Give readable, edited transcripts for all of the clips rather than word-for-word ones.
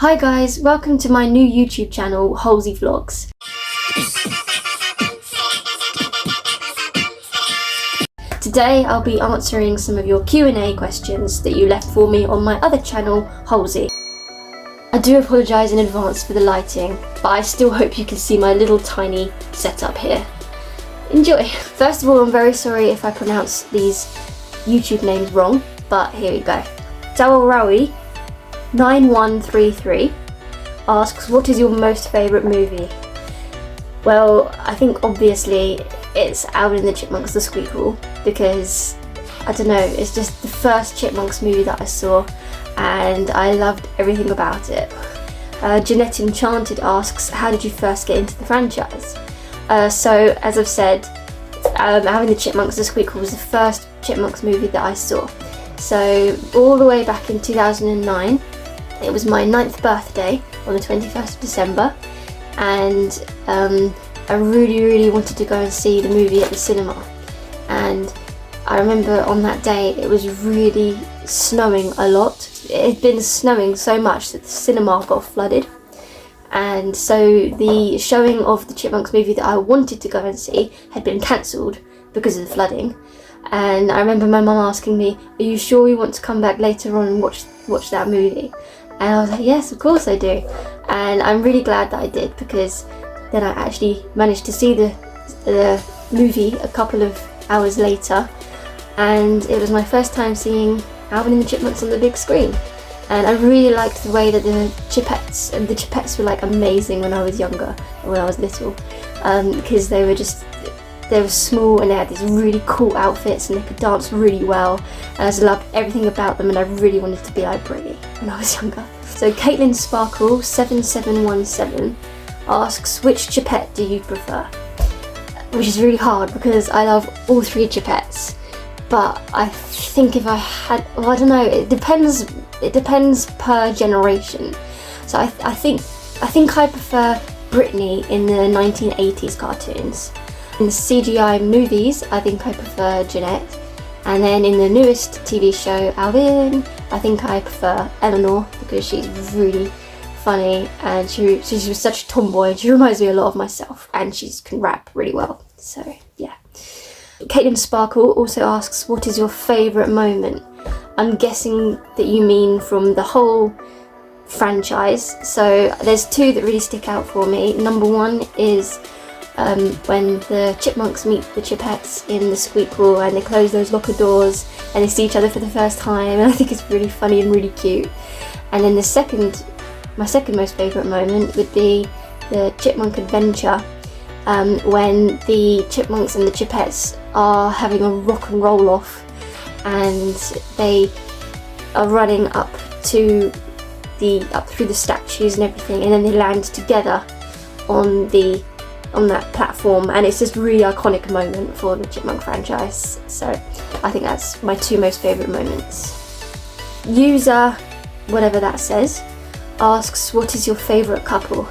Hi guys, welcome to my new YouTube channel, Holsy Vlogs. Today I'll be answering some of your Q&A questions that you left for me on my other channel, Holsy. I do apologise in advance for the lighting, but I still hope you can see my little tiny setup here. Enjoy! First of all, I'm very sorry if I pronounce these YouTube names wrong, but here we go. Dawarawi 9133 asks, what is your most favourite movie? Well, I think obviously it's Alvin and The Chipmunks, the Squeakquel, because, I don't know, it's just the first Chipmunks movie that I saw and I loved everything about it. Jeanette Enchanted asks, how did you first get into the franchise? So, as I've said, Alvin and The Chipmunks, the Squeakquel was the first Chipmunks movie that I saw. So, all the way back in 2009, it was my 9th birthday on the 21st of December, and I really wanted to go and see the movie at the cinema. And I remember on that day it was really snowing a lot. It had been snowing so much that the cinema got flooded, and so the showing of the Chipmunks movie that I wanted to go and see had been cancelled because of the flooding. And I remember my mum asking me, are you sure you want to come back later on and watch that movie? And I was like, yes, of course I do. And I'm really glad that I did, because then I actually managed to see the movie a couple of hours later, and it was my first time seeing Alvin and the Chipmunks on the big screen. And I really liked the way that the Chipettes were like amazing when I was younger, when I was little, because they were small and they had these really cool outfits and they could dance really well. And I just loved everything about them, and I really wanted to be like Britney when I was younger. So Caitlin Sparkle 7717 asks, which Chipette do you prefer? Which is really hard because I love all three Chipettes, but I think if I had, well, I don't know, it depends per generation. So I think I prefer Britney in the 1980s cartoons. In the CGI movies, I think I prefer Jeanette. And then in the newest TV show, Alvin, I think I prefer Eleanor, because she's really funny and she's such a tomboy and she reminds me a lot of myself, and she can rap really well. So yeah. Caitlin Sparkle also asks, what is your favourite moment? I'm guessing that you mean from the whole franchise. So there's two that really stick out for me. Number one is when the Chipmunks meet the Chipettes in the Squeakquel and they close those locker doors and they see each other for the first time, and I think it's really funny and really cute. And then my second most favourite moment would be the Chipmunk adventure, when the Chipmunks and the Chipettes are having a rock and roll off and they are running up through the statues and everything, and then they land together on that platform, and it's just a really iconic moment for the Chipmunk franchise. So I think that's my two most favourite moments. User, whatever that says, asks, what is your favourite couple?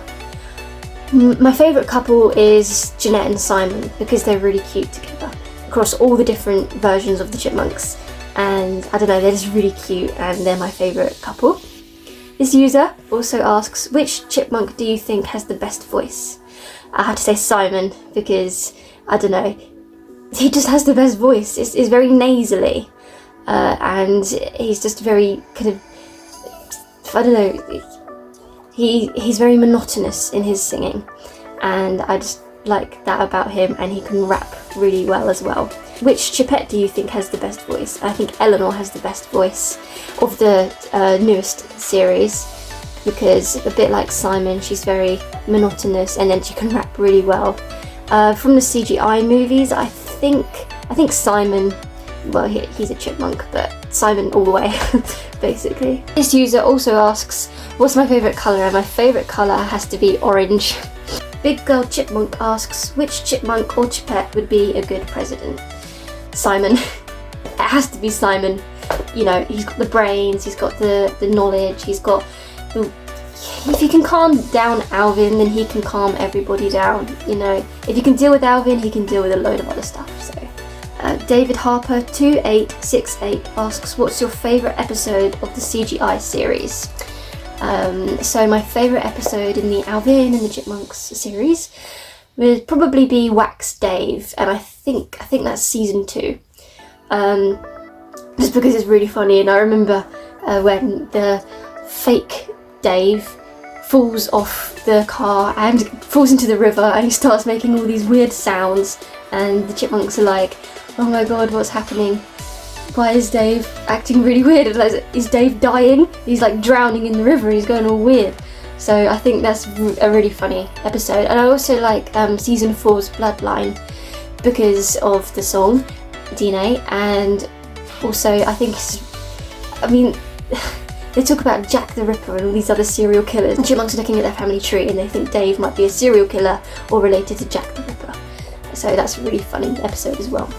My favourite couple is Jeanette and Simon, because they're really cute together across all the different versions of the Chipmunks, and I don't know, they're just really cute and they're my favourite couple. This user also asks, which Chipmunk do you think has the best voice? I have to say Simon, because, I don't know, he just has the best voice. It's very nasally, and he's just very kind of, I don't know, he's very monotonous in his singing, and I just like that about him, and he can rap really well as well. Which Chipette do you think has the best voice? I think Eleanor has the best voice of the newest series, because a bit like Simon, she's very monotonous and then she can rap really well. From the CGI movies, I think Simon, well, he's a chipmunk, but Simon all the way, basically. This user also asks, what's my favourite colour? And my favourite colour has to be orange. Big Girl Chipmunk asks, which chipmunk or Chipette would be a good president? Simon. It has to be Simon. You know, he's got the brains, he's got the knowledge, he's got the... If he can calm down Alvin, then he can calm everybody down. You know, if he can deal with Alvin, he can deal with a load of other stuff. So, David Harper 2868 asks, what's your favourite episode of the CGI series? So my favourite episode in the Alvin and the Chipmunks series would probably be Wax Dave, and I think that's season 2. Just because it's really funny, and I remember when the fake Dave falls off the car and falls into the river, and he starts making all these weird sounds, and the chipmunks are like, oh my god, what's happening? Why is Dave acting really weird? And is Dave dying? He's like drowning in the river, he's going all weird. So I think that's a really funny episode. And I also like season 4's Bloodline because of the song DNA, and also I think they talk about Jack the Ripper and all these other serial killers. The chipmunks are looking at their family tree and they think Dave might be a serial killer or related to Jack the Ripper. So that's a really funny episode as well.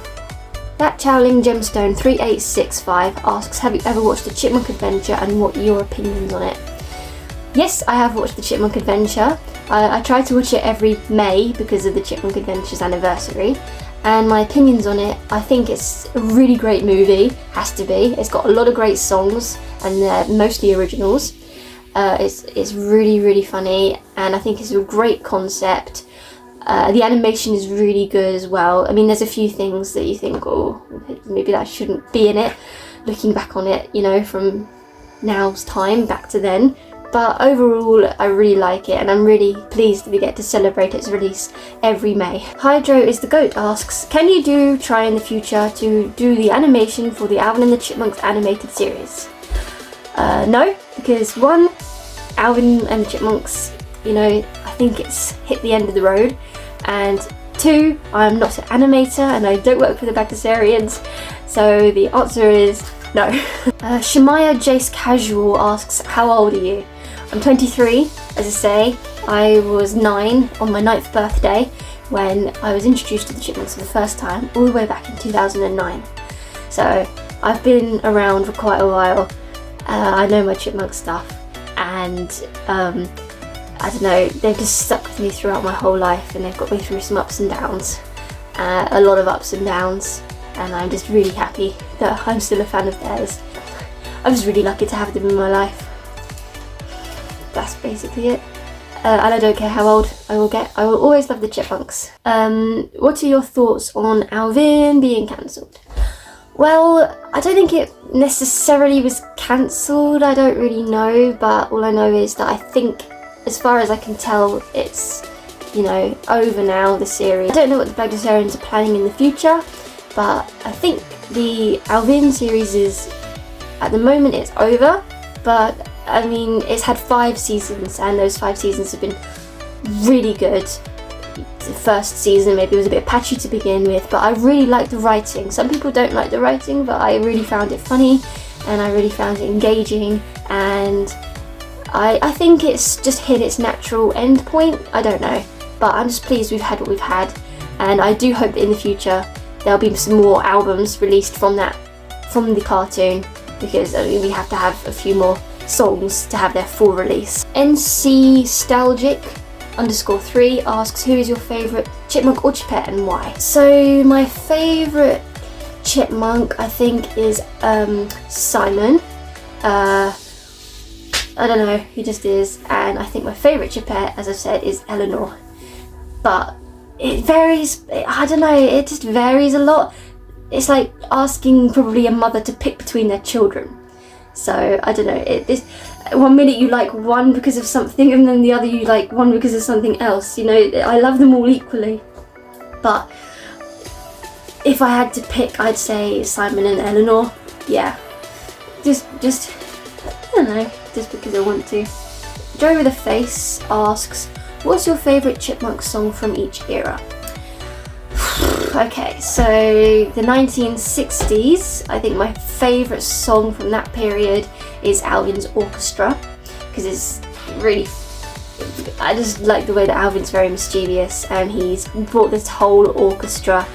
That Chowling Gemstone 3865 asks, have you ever watched The Chipmunk Adventure and what are your opinions on it? Yes, I have watched The Chipmunk Adventure. I try to watch it every May because of The Chipmunk Adventure's anniversary. And my opinions on it, I think it's a really great movie, has to be. It's got a lot of great songs and they're mostly originals. It's really, really funny, and I think it's a great concept. The animation is really good as well. I mean, there's a few things that you think, oh, maybe that shouldn't be in it, looking back on it, from now's time, back to then. But overall, I really like it, and I'm really pleased that we get to celebrate its release every May. Hydro is the Goat asks, can you try in the future to do the animation for the Alvin and the Chipmunks animated series? No, because one, Alvin and the Chipmunks, I think it's hit the end of the road, and 2, I'm not an animator and I don't work for the Bagdasarians, so the answer is no. Shemaya Jace Casual asks, how old are you? I'm 23, as I say. I was 9 on my 9th birthday when I was introduced to the Chipmunks for the first time, all the way back in 2009. So I've been around for quite a while. I know my Chipmunk stuff, and I don't know, they've just stuck with me throughout my whole life, and they've got me through some ups and downs, a lot of ups and downs, and I'm just really happy that I'm still a fan of theirs. I'm just really lucky to have them in my life. That's basically it. And I don't care how old I will get, I will always love the Chipmunks. What are your thoughts on Alvin being cancelled? Well, I don't think it necessarily was cancelled, I don't really know, but all I know is that I think, as far as I can tell, it's, over now, the series. I don't know what the Bagdasarians are planning in the future, but I think the Alvin series is, at the moment, it's over, but I mean, it's had 5 seasons, and those 5 seasons have been really good. The first season maybe was a bit patchy to begin with, but I really like the writing. Some people don't like the writing, but I really found it funny, and I really found it engaging, and I think it's just hit its natural end point. I don't know, but I'm just pleased we've had what we've had, and I do hope that in the future there'll be some more albums released from the cartoon, because we have to have a few more songs to have their full release. NC Stalgic_3 asks, who is your favourite chipmunk or chipette and why? So my favourite chipmunk, I think, is Simon. I don't know, he just is. And I think my favourite chipette, as I've said, is Eleanor. But it varies, I don't know, it just varies a lot. It's like asking probably a mother to pick between their children. So I don't know, one minute you like one because of something, and then the other you like one because of something else. I love them all equally. But if I had to pick, I'd say Simon and Eleanor. Yeah, just I don't know, just because I want to. Joe with a Face asks, what's your favourite Chipmunk song from each era? Okay, so the 1960s, I think my favourite song from that period is Alvin's Orchestra, because it's really, I just like the way that Alvin's very mischievous, and he's brought this whole orchestra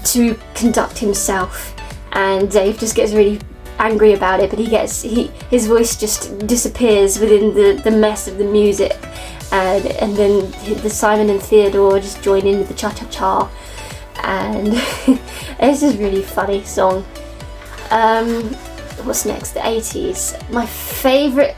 to conduct himself, and Dave just gets really angry about it, but his voice just disappears within the mess of the music, and then the Simon and Theodore just join in with the cha-cha-cha, and it's just a really funny song. what's next? The 80s. My favourite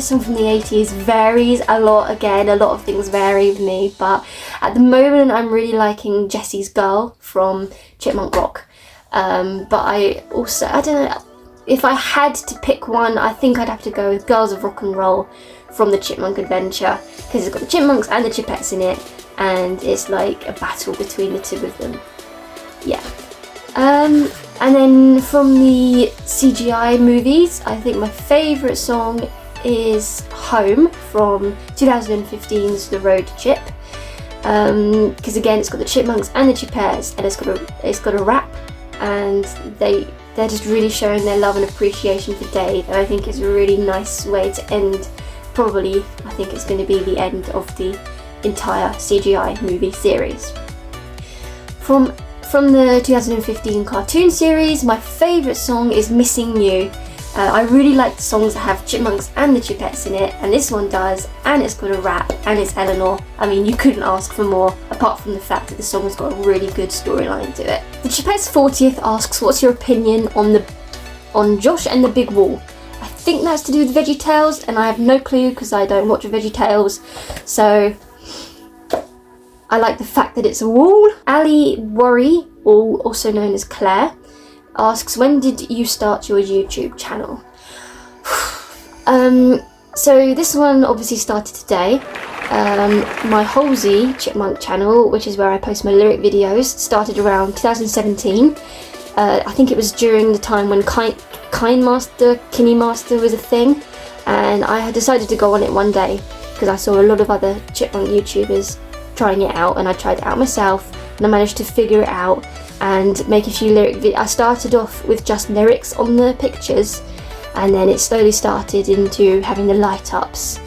song from the 80s varies a lot. Again, a lot of things vary with me, but at the moment I'm really liking Jessie's Girl from Chipmunk Rock. But I don't know, if I had to pick one, I think I'd have to go with Girls of Rock and Roll from the Chipmunk Adventure, because it's got the Chipmunks and the Chipettes in it, and it's like a battle between the two of them. Yeah. And then from the CGI movies, I think my favourite song is Home from 2015's The Road to Chip. Because again, it's got the Chipmunks and the Chipettes, and it's got a rap, and they're just really showing their love and appreciation for Dave, and I think it's a really nice way to end. Probably, I think it's going to be the end of the entire CGI movie series. From the 2015 cartoon series, my favourite song is Missing You. I really like the songs that have Chipmunks and the Chipettes in it, and this one does, and it's got a rap, and it's Eleanor. I mean, you couldn't ask for more, apart from the fact that the song's got a really good storyline to it. The Chipette's 40th asks, what's your opinion on Josh and the Big Wall? I think that's to do with VeggieTales, and I have no clue because I don't watch VeggieTales, so I like the fact that it's a wall. Ali Worry, also known as Claire, asks, when did you start your YouTube channel? So this one obviously started today. My Holsy Chipmunk channel, which is where I post my lyric videos, started around 2017. I think it was during the time when Kinney Master was a thing, and I had decided to go on it one day because I saw a lot of other Chipmunk YouTubers trying it out, and I tried it out myself, and I managed to figure it out and make a few lyric videos. I started off with just lyrics on the pictures, and then it slowly started into having the light ups,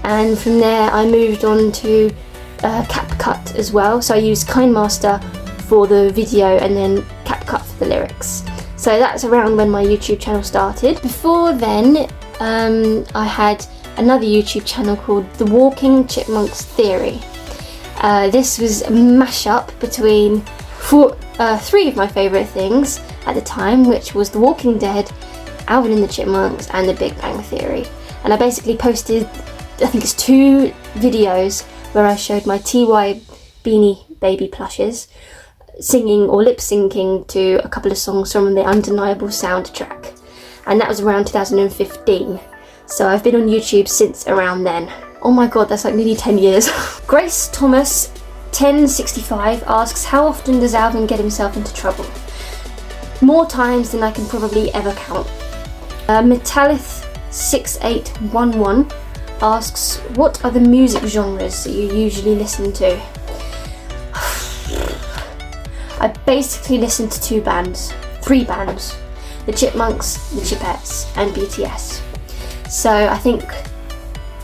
and from there I moved on to CapCut as well. So I used KineMaster for the video and then CapCut for the lyrics. So that's around when my YouTube channel started. Before then, I had another YouTube channel called The Walking Chipmunks Theory. This was a mashup between three of my favourite things at the time, which was The Walking Dead, Alvin and The Chipmunks, and The Big Bang Theory. And I basically posted, I think it's 2 videos where I showed my TY Beanie Baby plushes singing or lip syncing to a couple of songs from the Undeniable soundtrack, and that was around 2015. So I've been on YouTube since around then. Oh my god, that's like nearly 10 years. Grace Thomas 1065 asks, how often does Alvin get himself into trouble? More times than I can probably ever count. Metallith 6811 asks, what are the music genres that you usually listen to? I basically listen to 3 bands, the Chipmunks, the Chipettes, and BTS. So I think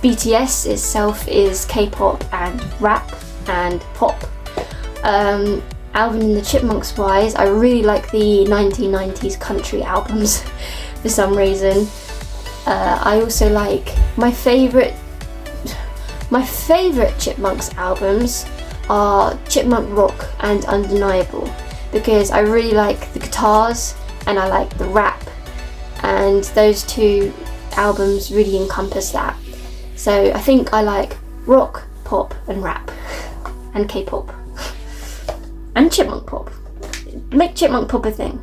BTS itself is K-pop and rap and pop. Alvin and the Chipmunks wise, I really like the 1990s country albums for some reason. I also like my favourite Chipmunks albums are Chipmunk Rock and Undeniable, because I really like the guitars and I like the rap, and those 2 albums really encompass that. So I think I like rock, pop and rap, and K-pop, and Chipmunk pop. Make Chipmunk pop a thing.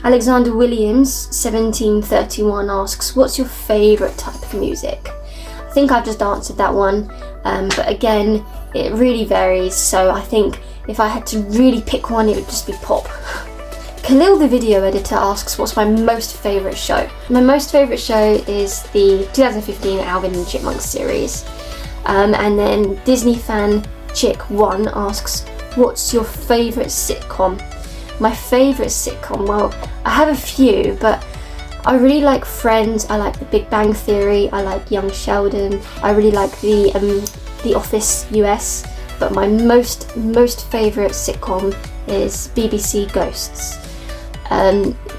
Alexander Williams 1731 asks, what's your favourite type of music? I think I've just answered that one, but again, it really varies, so I think if I had to really pick one, it would just be pop. Khalil the video editor asks, what's my most favourite show? My most favourite show is the 2015 Alvin and the Chipmunks series. And then Disney fan Chick 1 asks, what's your favourite sitcom? My favourite sitcom, well, I have a few, but I really like Friends, I like The Big Bang Theory, I like Young Sheldon, I really like The Office US, but my most favourite sitcom is BBC Ghosts.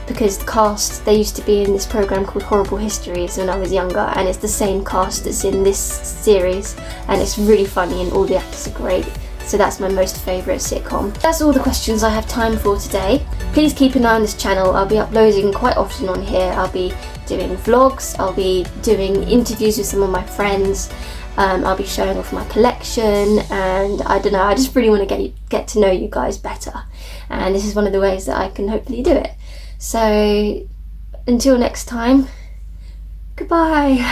Because the cast, they used to be in this programme called Horrible Histories when I was younger, and it's the same cast that's in this series, and it's really funny and all the actors are great. So that's my most favourite sitcom. That's all the questions I have time for today. please keep an eye on this channel. I'll be uploading quite often on here. I'll be doing vlogs, I'll be doing interviews with some of my friends, I'll be showing off my collection, and I don't know, I just really want to get to know you guys better, and this is one of the ways that I can hopefully do it. So until next time, goodbye.